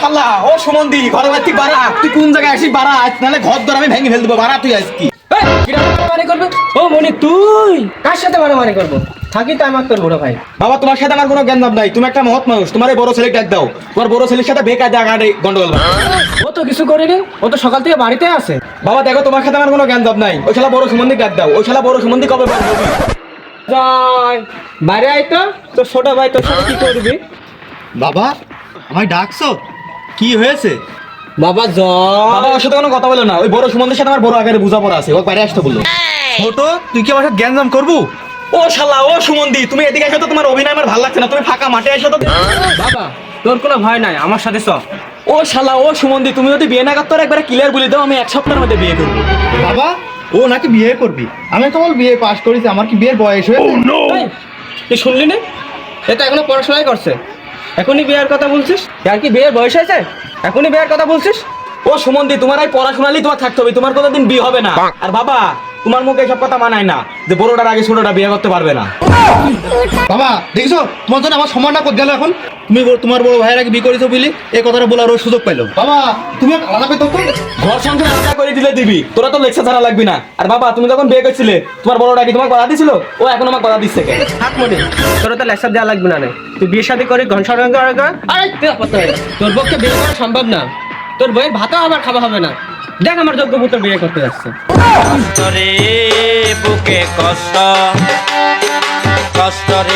শালা ও সুমন্দি ঘরে বাড়ি বাড়া তুই কোন জায়গায় আসিস বাড়া আজ নাহলে ঘর ধরে আমি ভেঙে ফেল দেবো বাড়া তুই আজ কি মারামারি করবে ও মনি তুই কার সাথে মারামারি করবো থাকি তো আমার তোর বড় ভাই বাবা তোমার সাথে আমার কোনো জ্ঞান নাই তুমি একটা মহৎ মানুষ তোমার এই বড় ছেলে ডাক দাও তোমার বড় ছেলের সাথে বেকায়দা আগাড়ে গন্ডগোল ও তো কিছু করেনি ও তো সকাল থেকে বাড়িতে আছে বাবা দেখো তোমার সাথে আমার কোনো জ্ঞান নাই ওই শালা বড় সুমন্দি ডাক দাও ওই শালা বড় সুমন্দি কবে বার হবে যাই বাইরে আয় তো তোর ছোট ভাই তোর সাথে কি করবি বাবা আমায় ডাকছো কি হয়েছে? বাবা জয় বাবা ওর সাথে কোনো কথা বলো না ওই বড় সুমন্দির সাথে আমার বড় আকারে বোঝাপড়া আছে ও বাইরে আসতে বললো ছোট তুই কি আমার সাথে জ্ঞানজাম করবো? ও শালা ও সুমন্দি তুমি এদিকে এসো তো তোমার অভিনয় আমার ভালো লাগছে না তুমি ফাঁকা মাঠে এসো তো বাবা তোর কোনো ভয় নাই আমার সাথে চল ও শালা ও সুমন্দি তুমি যদি বিয়ে না করতে একবার ক্লিয়ার বলে দাও আমি এক সপ্তাহের মধ্যে বিয়ে করবো বাবা ও নাকি বিয়ে করবি আমি কেবল বিয়ে পাস করেছি আমার কি বিয়ের বয়স হয়েছে? এই, তুই শুনলি না এ তো এখনো পড়াশোনাই করছে এখনই বিয়ের কথা বলছিস আর কি বিয়ের বয়স হয়েছে এখনই বিয়ের কথা বলছিস ও সুমন্দি তোমার এই পড়াশোনালেই তোমার থাকতে হবে তোমার কোনোদিন বিয়ে হবে না আর বাবা তোমার মুখে এসব কথা মানায় না যে বড়টার আগে ছোটটা বিয়ে করতে পারবে না বাবা দেখছো তোমার জন্য আমার সম্মানটা কত গেল এখন তুমি তোমার বড় ভাইয়ের আগে বিয়ে করেছো বলি এই কথাটা বলার ও সুযোগ পাইলো বাবা তুমি আলাদা পেতো তো ঘর সংসার আলাদা করে দিলে দিবি তোরা তো লেকচার ছাড়া লাগবি না আর বাবা তুমি যখন বিয়ে করছিলে তোমার বড়টা কি তোমার কথা দিছিল ও এখন আমার কথা দিচ্ছে কেন থাক মনে তোর তো লেকচার দেওয়া লাগবে না রে। তুই বিয়ে শাদী করে ঘন সরঙ্গ আরে তুই আপত্তি হয় না। তোর পক্ষে বিয়ে করা সম্ভব না তোর বইয়ের ভাতও আবার খাওয়া হবে না দেখ আমার যোগ্য পুত্র বিয়ে করতে যাচ্ছে বুকে কষ্ট কষ্ট রে